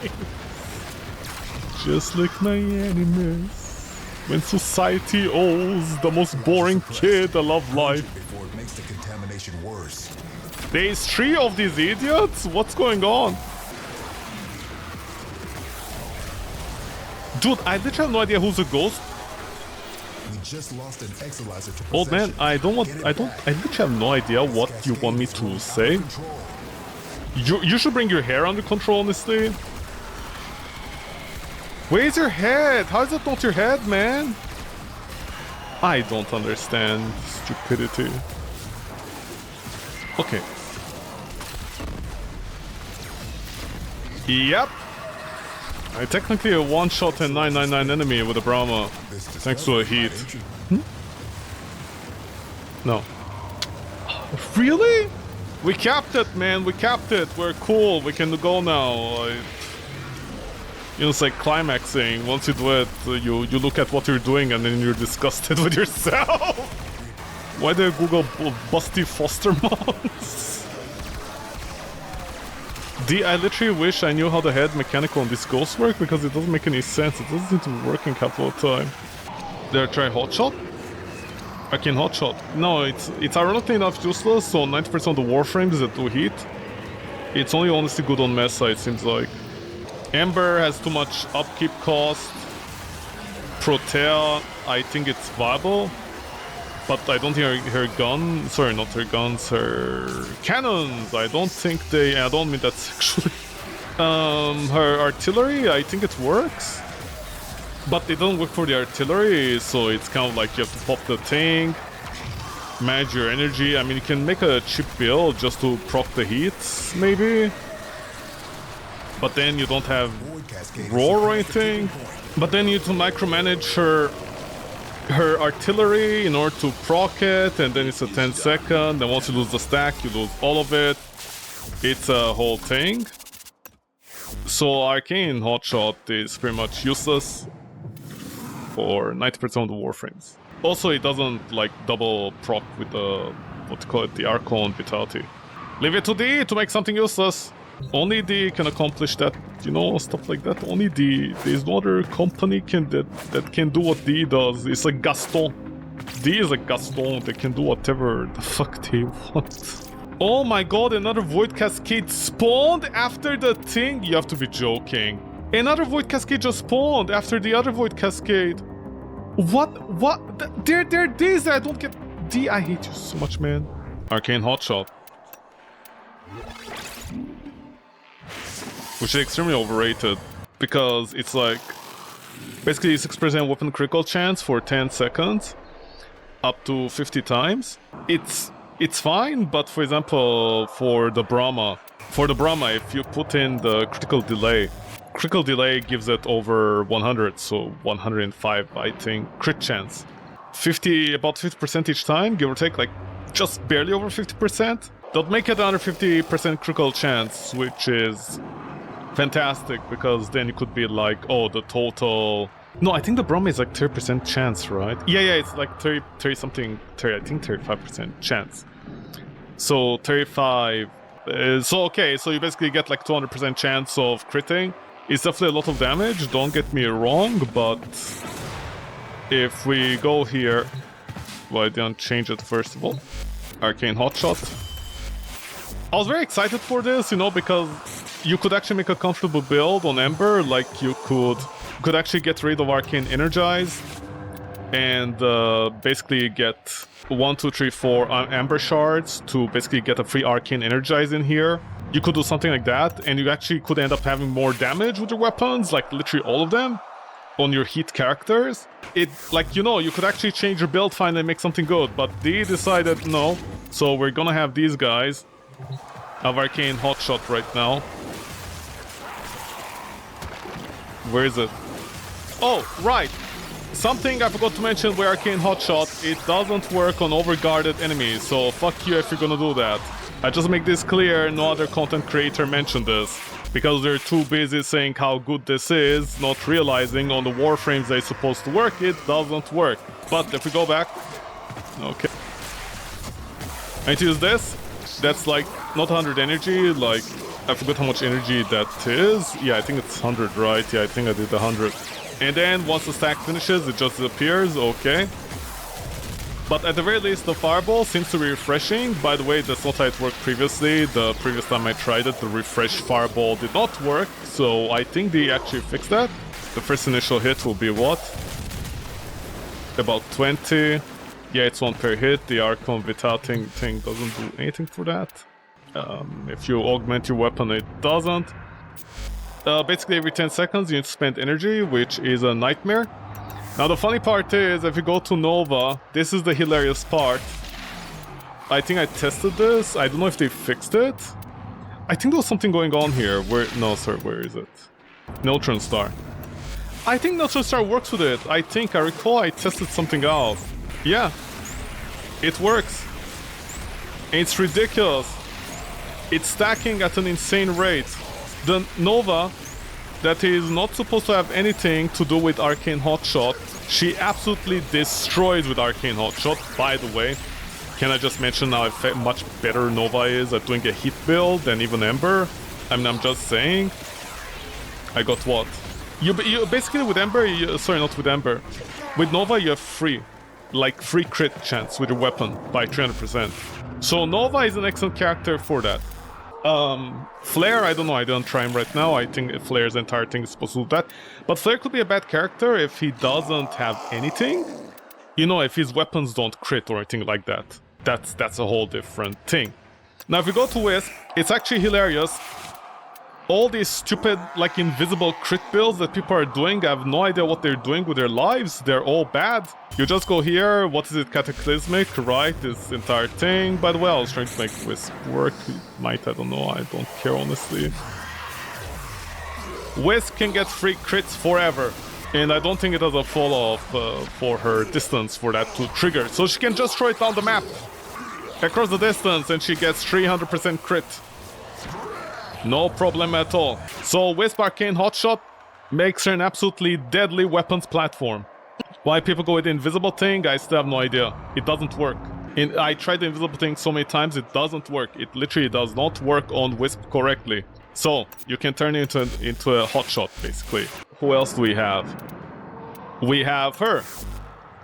[SPEAKER 1] Just like my enemies. When society owes the most boring kid a love life.
[SPEAKER 6] Before it makes the contamination worse.
[SPEAKER 1] There's 3 of these idiots? What's going on? Dude, I literally have no idea who's a ghost.
[SPEAKER 6] We just lost an exolyzer to
[SPEAKER 1] Old man, I literally have no idea what you want me to say. You should bring your hair under control, honestly. Where's your head? How is that not your head, man? I don't understand stupidity. Okay. Yep. I technically a one-shot and 999 enemy with a Brahma. Thanks to a heat. No. Really? We capped it, man. We capped it. We're cool. We can go now. You know, it's like climaxing. Once you do it, you look at what you're doing and then you're disgusted with yourself. Why did I Google busty foster moms? I literally wish I knew how the head mechanical on this ghost work because it doesn't make any sense. It doesn't seem to be working half the time. Did I try hotshot? I can hotshot. No, it's ironically enough useless, so 90% of the Warframes that do hit. It's only honestly good on Mesa, it seems like. Ember has too much upkeep cost. Protea, I think it's viable. But I don't think her gun... Sorry, not her guns, her cannons. I don't think they... I don't mean that sexually. Her artillery, I think it works. But it doesn't work for the artillery, so it's kind of like you have to pop the thing. Manage your energy. I mean, you can make a cheap build just to proc the hits, maybe. But then you don't have roar or anything. But then you need to micromanage her artillery in order to proc it, and then it's a 10-second. Then once you lose the stack, you lose all of it. It's a whole thing. So Arcane Hotshot is pretty much useless for 90% of the Warframes. Also, it doesn't like double proc with the, what do you call it, the Archon Vitality. Leave it to D to make something useless. Only D can accomplish that, you know, stuff like that. Only D. There's no other company that can do what D does. It's like Gaston. D is like Gaston. They can do whatever the fuck they want. Oh my god, another Void Cascade spawned after the thing? You have to be joking. Another Void Cascade just spawned after the other Void Cascade. What? There are Ds that I don't get. D, I hate you so much, man. Arcane Hotshot. Which is extremely overrated. Because it's like... basically 6% weapon critical chance for 10 seconds. Up to 50 times. It's fine, but for example, for the Brahma, if you put in the critical delay gives it over 100, so 105, I think, crit chance. About 50% each time, give or take, like just barely over 50%. That'll make it under 50% critical chance, which is fantastic, because then it could be like, oh, the total... No, I think the Brahma is like 30% chance, right? Yeah, it's like 30 something, I think 35% chance. So 35 so okay, so you basically get like 200% chance of critting. It's definitely a lot of damage, don't get me wrong, but if we go here, well, I didn't change it first of all. Arcane Hotshot. I was very excited for this, you know, because you could actually make a comfortable build on Ember. Like you could actually get rid of Arcane Energize and basically get 1, 2, 3, 4 Ember Shards to basically get a free Arcane Energize in here. You could do something like that, and you actually could end up having more damage with your weapons, like literally all of them, on your heat characters. It, like, you know, you could actually change your build, finally make something good, but they decided no. So we're gonna have these guys have Arcane Hotshot right now. Where is it? Oh, right. Something I forgot to mention with Arcane Hotshot, it doesn't work on overguarded enemies, so fuck you if you're gonna do that. I just make this clear, no other content creator mentioned this, because they're too busy saying how good this is, not realizing on the Warframes they're supposed to work, it doesn't work. But if we go back... Okay. I need to use this. That's like, not 100 energy, like, I forgot how much energy that is. Yeah, I think it's 100, right? Yeah, I think I did 100. And then once the stack finishes, it just disappears, okay. But at the very least, the fireball seems to be refreshing. By the way, that's not how it worked previously. The previous time I tried it, the refresh fireball did not work. So I think they actually fixed that. The first initial hit will be what? About 20. Yeah, it's 1 per hit. The Archon Vita thing doesn't do anything for that. If you augment your weapon, it doesn't. Basically every 10 seconds you need to spend energy, which is a nightmare. Now the funny part is, if you go to Nova, this is the hilarious part. I think I tested this, I don't know if they fixed it. I think there was something going on here. Where is it? Neutron Star. I think Neutron Star works with it. I recall I tested something out. Yeah, it works. And it's ridiculous. It's stacking at an insane rate. The Nova, that is not supposed to have anything to do with Arcane Hotshot, she absolutely destroys with Arcane Hotshot. By the way, can I just mention how much better Nova is at doing a hit build than even Ember? I mean, I'm just saying. I got what? You basically with Ember, sorry, not with Ember. With Nova, you have free crit chance with your weapon by 300%. So Nova is an excellent character for that. Flare, I don't know, I don't try him right now. I think Flare's entire thing is supposed to do that. But Flare could be a bad character if he doesn't have anything. You know, if his weapons don't crit or anything like that. That's a whole different thing. Now if we go to Wisp, it's actually hilarious. All these stupid, like, invisible crit builds that people are doing, I have no idea what they're doing with their lives. They're all bad. You just go here, what is it, Cataclysmic, right? This entire thing. By the way, I was trying to make Wisp work. I don't know, I don't care, honestly. Wisp can get free crits forever. And I don't think it has a fall off for her distance for that to trigger. So she can just throw it down the map, across the distance, and she gets 300% crit. No problem at all. So Wisp Arcane Hotshot makes her an absolutely deadly weapons platform. Why people go with the invisible thing, I still have no idea. It doesn't work. I tried the invisible thing so many times, it doesn't work. It literally does not work on Wisp correctly. So you can turn it into a hotshot, basically. Who else do we have? We have her,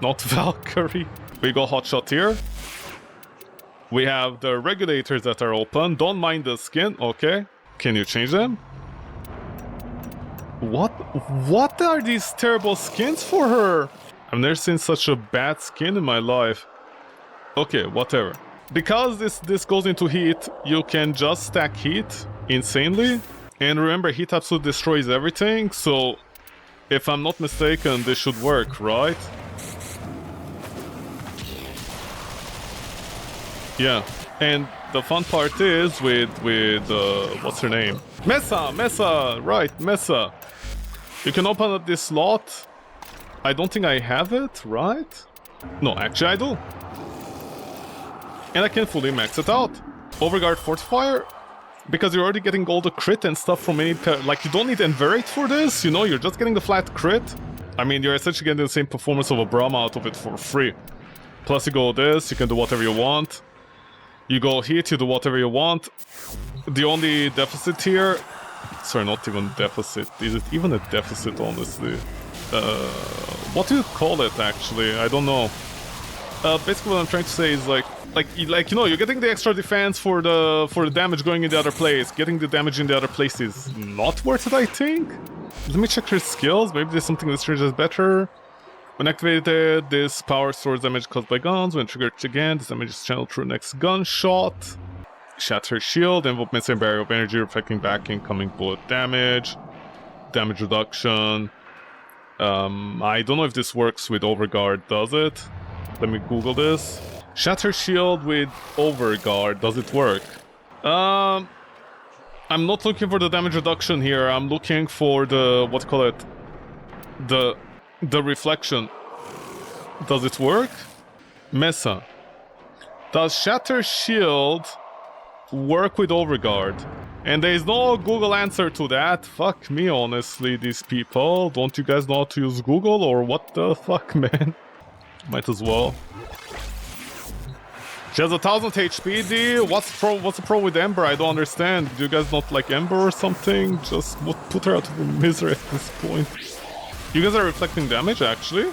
[SPEAKER 1] not Valkyrie. We go hotshot here. We have the regulators that are open. Don't mind the skin, okay? Can you change them? What are these terrible skins for her? I've never seen such a bad skin in my life. Okay, whatever. Because this goes into heat, you can just stack heat insanely. And remember, heat absolutely destroys everything, so if I'm not mistaken, this should work, right? Yeah, and the fun part is with what's her name? Mesa, right, Mesa. You can open up this slot. I don't think I have it, right? No, actually I do. And I can fully max it out. Overguard Fortifier, because you're already getting all the crit and stuff from any like you don't need Enverate for this, you know, you're just getting the flat crit. I mean, you're essentially getting the same performance of a Brahma out of it for free. Plus you go this, you can do whatever you want. You go heat, you do whatever you want. The only deficit here... Sorry, not even deficit. Is it even a deficit, honestly? What do you call it, actually? I don't know. Basically what I'm trying to say is like you know, you're getting the extra defense for the damage going in the other place. Getting the damage in the other place is not worth it, I think. Let me check her skills. Maybe there's something that changes better. When activated, this power stores damage caused by guns. When triggered again, this damage is channeled through next gunshot. Shatter shield, envelope missing barrier of energy, reflecting back incoming bullet damage. Damage reduction. I don't know if this works with Overguard, does it? Let me Google this. Shatter shield with Overguard, does it work? I'm not looking for the damage reduction here, I'm looking for the, what call it? The reflection. Does it work? Mesa. Does Shatter Shield work with Overguard? And there is no Google answer to that. Fuck me, honestly, these people. Don't you guys know how to use Google or what the fuck, man? Might as well. She has 1000 HP, D. What's the pro with Ember? I don't understand. Do you guys not like Ember or something? Just put her out of her misery at this point. You guys are reflecting damage, actually?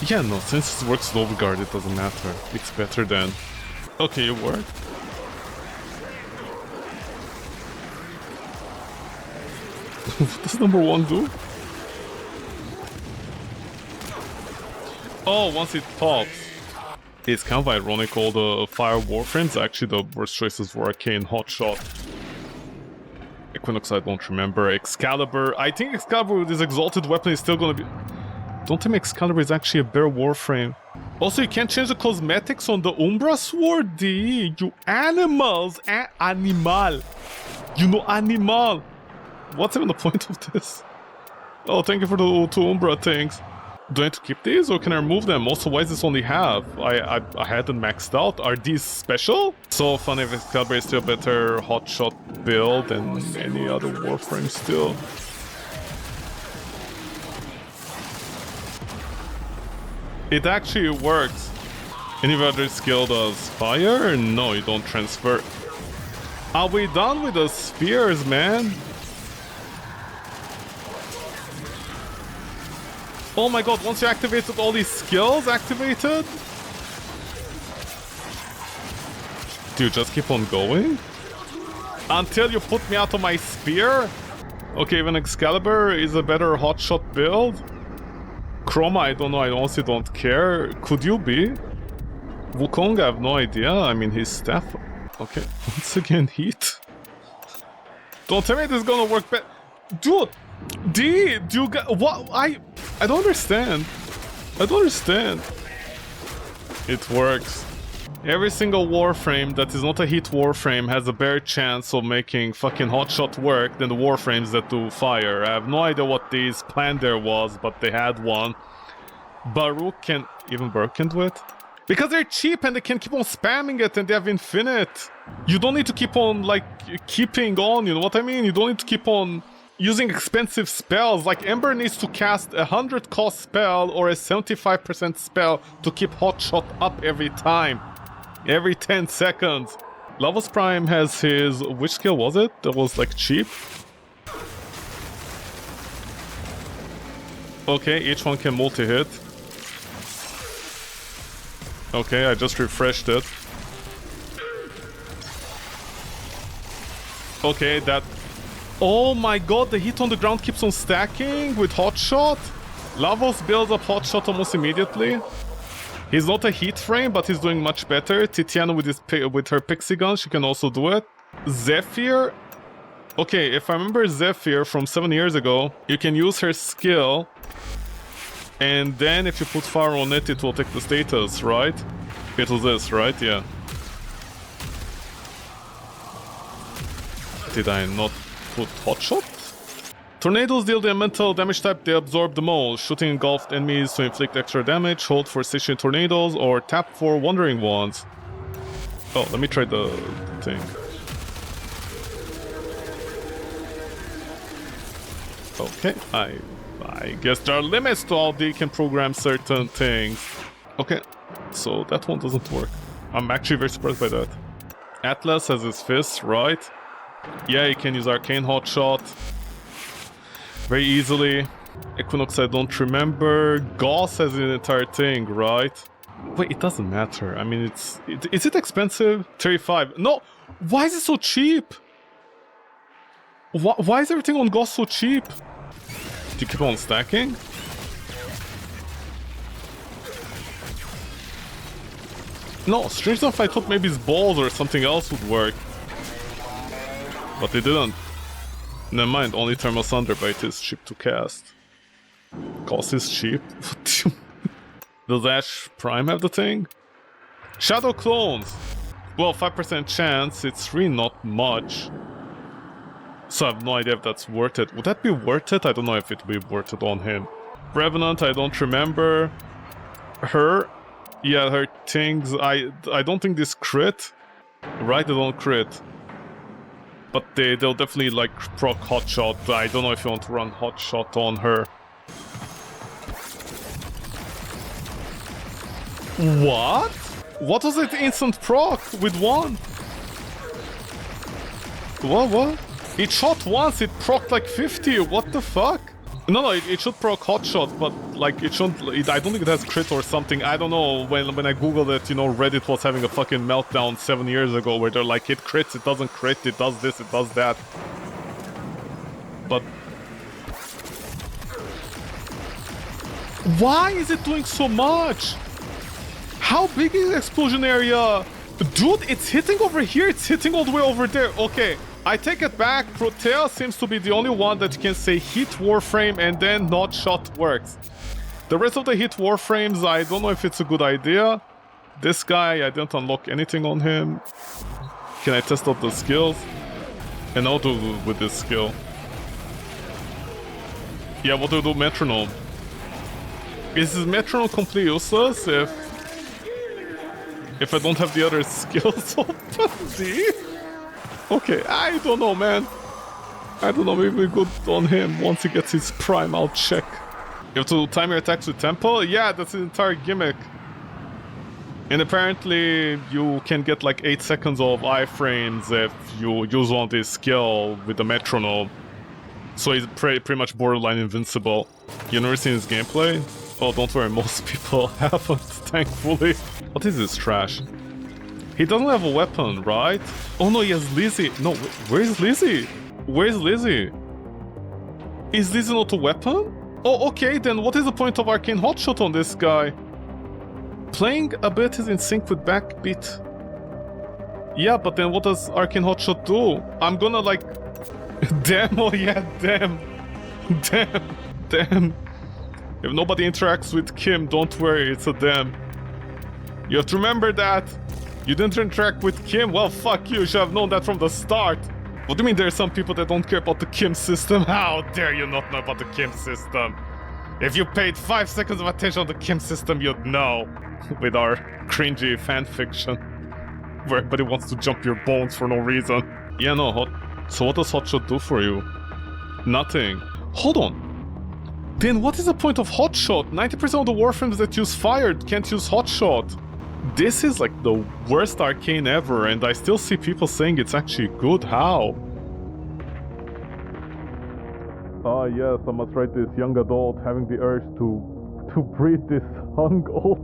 [SPEAKER 1] Yeah, no, since it works with Overguard, it doesn't matter. It's better than... Okay, it worked. What does number 1 do? Oh, once it pops. It's kind of ironic, all the fire warframes, actually the worst choices were Arcane, Hotshot. Equinox I don't remember. Excalibur, I think Excalibur with this exalted weapon is still gonna be... Don't think Excalibur is actually a better warframe. Also, you can't change the cosmetics on the Umbra Sword, D. You animals! Animal! You know, animal! What's even the point of this? Oh, thank you for the 2 Umbra things. Do I need to keep these or can I remove them? Also, why is this only half? I hadn't maxed out. Are these special? So funny if Excalibur is still a better hotshot build than any other warframe still. It actually works. Any other skill does fire? No, you don't transfer. Are we done with the spears, man? Oh my god, once you activated all these skills activated? Do you just keep on going? Until you put me out of my spear? Okay, even Excalibur is a better hotshot build. Chroma, I don't know, I honestly don't care. Could you be? Wukong, I have no idea. I mean, his staff... Okay, once again, heat. Don't tell me this is gonna work better. Dude! D, do you got what? I don't understand. I don't understand. It works. Every single warframe that is not a heat warframe has a better chance of making fucking hotshot work than the warframes that do fire. I have no idea what this plan there was, but they had one. Baruch can... Even Baruch can do it? Because they're cheap and they can keep on spamming it and they have infinite. You don't need to keep on, like, keeping on, you know what I mean? You don't need to keep on... using expensive spells. Like Ember needs to cast a 100 cost spell or a 75% spell to keep Hotshot up every time. Every 10 seconds. Lavos Prime has his... Which skill was it? That was like cheap? Okay, each one can multi-hit. Okay, I just refreshed it. Okay, that... Oh my god, the hit on the ground keeps on stacking with Hotshot? Lavos builds up Hotshot almost immediately. He's not a heat frame, but he's doing much better. Tiziana with her pixie gun, she can also do it. Zephyr... Okay, if I remember Zephyr from 7 years ago, you can use her skill, and then if you put fire on it, it will take the status, right? It was this, right? Yeah. Did I not put Hotshot? Tornadoes deal the elemental damage type they absorb the most. Shooting engulfed enemies to inflict extra damage. Hold for stationary tornadoes or tap for wandering ones. Oh, let me try the thing. Okay, I guess there are limits to how they can program certain things. Okay, so that one doesn't work. I'm actually very surprised by that. Atlas has his fists, right? Yeah, he can use Arcane Hotshot very easily. Equinox I don't remember. Gauss has an entire thing, right? Wait, it doesn't matter. I mean, is it expensive? 35. No! Why is it so cheap? Why is everything on Gauss so cheap? Do you keep on stacking? No, strange enough I thought maybe his balls or something else would work. But they didn't. Never mind, only Thermal Thunderbite is cheap to cast. Gauss is cheap? Does Ash Prime have the thing? Shadow Clones! Well, 5% chance, it's really not much. So I have no idea if that's worth it. Would that be worth it? I don't know if it would be worth it on him. Revenant, I don't remember. Her? Yeah, her things, I don't think this crit. Right, they don't crit. But they'll definitely like proc Hotshot. I don't know if you want to run Hotshot on her. What? What was it instant proc with one? What? It shot once, it procced like 50, what the fuck? No, it should proc Hotshot, but like it shouldn't, I don't think it has crit or something. I don't know, when I googled it, you know, Reddit was having a fucking meltdown 7 years ago where they're like, it crits, it doesn't crit, it does this, it does that. But... why is it doing so much? How big is the explosion area? Dude, it's hitting over here, it's hitting all the way over there. Okay, I take it back. Protea seems to be the only one that can say hit Warframe and then not shot works. The rest of the hit Warframes, I don't know if it's a good idea. This guy, I didn't unlock anything on him. Can I test out the skills? And I'll do with this skill. Yeah, what do I do? Metronome. Is this metronome completely useless if I don't have the other skills open? See? Okay, I don't know, man. I don't know, maybe we're good on him. Once he gets his prime, I'll check. You have to time your attacks with tempo? Yeah, that's the entire gimmick. And apparently you can get like 8 seconds of iframes if you use one of this skill with the metronome. So he's pretty much borderline invincible. You never seen his gameplay? Oh, don't worry, most people haven't, thankfully. What is this trash? He doesn't have a weapon, right? Oh no, he has Lizzie. No, where's Lizzie? Where's Lizzie? Is Lizzie not a weapon? Oh, okay, then what is the point of Arcane Hotshot on this guy? Playing a bit is in sync with backbeat. Yeah, but then what does Arcane Hotshot do? I'm gonna like... damn, oh yeah, damn. Damn. If nobody interacts with Kim, don't worry, it's a damn. You have to remember that. You didn't interact with Kim? Well, fuck you should have known that from the start. What do you mean there are some people that don't care about the Kim system? How dare you not know about the Kim system? If you paid 5 seconds of attention on the Kim system, you'd know. With our cringy fanfiction. Where everybody wants to jump your bones for no reason. Yeah, no, so what does Hotshot do for you? Nothing. Hold on. Then what is the point of hotshot? 90% of the Warframes that use fire can't use hotshot. This is like the worst arcane ever, and I still see people saying it's actually good. How? Ah yes, I must write this young adult having the urge to breed this hung old